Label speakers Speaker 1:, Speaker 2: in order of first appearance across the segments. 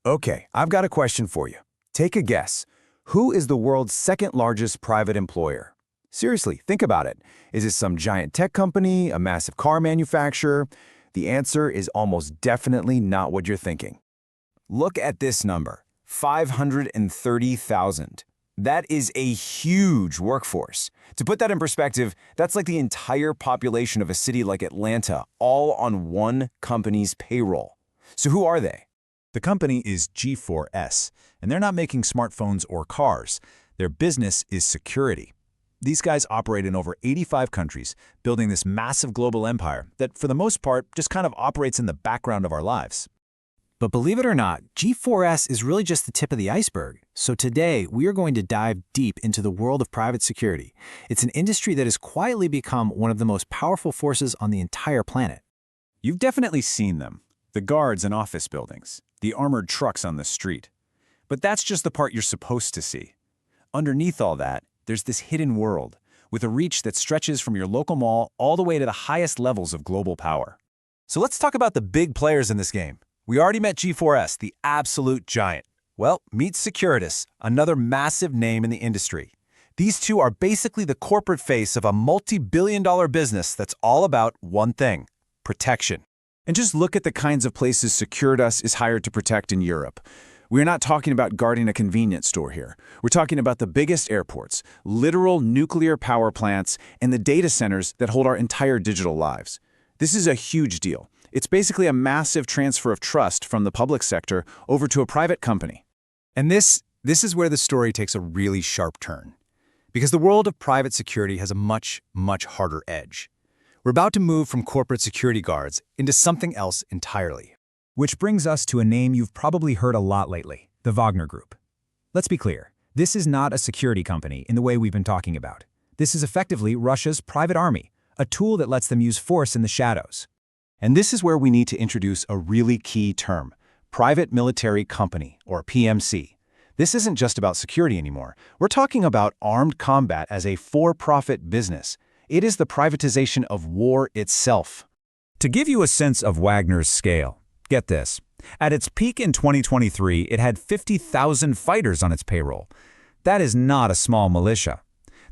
Speaker 1: Okay, I've got a question for you. Take a guess. Who is the world's second largest private employer? Seriously, think about it. Is it some giant tech company, a massive car manufacturer? The answer is almost definitely not what you're thinking. Look at this number, 530,000. That is a huge workforce. To put that in perspective, that's like the entire population of a city like Atlanta, all on one company's payroll. So who are they?
Speaker 2: The company is G4S, and they're not making smartphones or cars. Their business is security. These guys operate in over 85 countries, building this massive global empire that, for the most part, just kind of operates in the background of our lives.
Speaker 3: But believe it or not, G4S is really just the tip of the iceberg. So today, we are going to dive deep into the world of private security. It's an industry that has quietly become one of the most powerful forces on the entire planet.
Speaker 2: You've definitely seen them, the guards in office buildings, the armored trucks on the street. But that's just the part you're supposed to see. Underneath all that, there's this hidden world, with a reach that stretches from your local mall all the way to the highest levels of global power. So let's talk about the big players in this game. We already met G4S, the absolute giant. Well, meet Securitas, another massive name in the industry. These two are basically the corporate face of a multi-billion-dollar business that's all about one thing: protection. And just look at the kinds of places Securitas is hired to protect in Europe. We're not talking about guarding a convenience store here. We're talking about the biggest airports, literal nuclear power plants, and the data centers that hold our entire digital lives. This is a huge deal. It's basically a massive transfer of trust from the public sector over to a private company.
Speaker 4: And this is where the story takes a really sharp turn. Because the world of private security has a much, much harder edge. We're about to move from corporate security guards into something else entirely.
Speaker 5: Which brings us to a name you've probably heard a lot lately, the Wagner Group. Let's be clear, this is not a security company in the way we've been talking about. This is effectively Russia's private army, a tool that lets them use force in the shadows.
Speaker 2: And this is where we need to introduce a really key term: private military company, or PMC. This isn't just about security anymore. We're talking about armed combat as a for-profit business. It is the privatization of war itself.
Speaker 5: To give you a sense of Wagner's scale, get this. At its peak in 2023, it had 50,000 fighters on its payroll. That is not a small militia.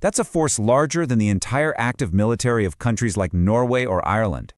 Speaker 5: That's a force larger than the entire active military of countries like Norway or Ireland.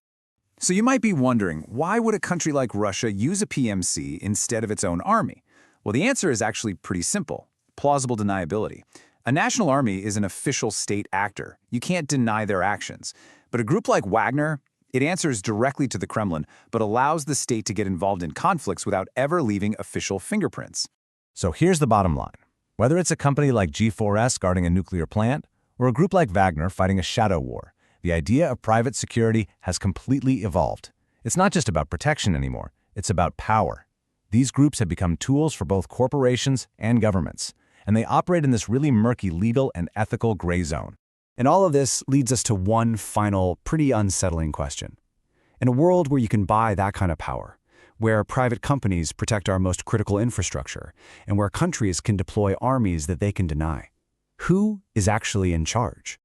Speaker 2: So you might be wondering, why would a country like Russia use a PMC instead of its own army? Well, the answer is actually pretty simple: plausible deniability. A national army is an official state actor. You can't deny their actions. But a group like Wagner, it answers directly to the Kremlin, but allows the state to get involved in conflicts without ever leaving official fingerprints.
Speaker 6: So here's the bottom line. Whether it's a company like G4S guarding a nuclear plant, or a group like Wagner fighting a shadow war, the idea of private security has completely evolved. It's not just about protection anymore, it's about power. These groups have become tools for both corporations and governments, and they operate in this really murky legal and ethical gray zone.
Speaker 4: And all of this leads us to one final, pretty unsettling question. In a world where you can buy that kind of power, where private companies protect our most critical infrastructure, and where countries can deploy armies that they can deny, who is actually in charge?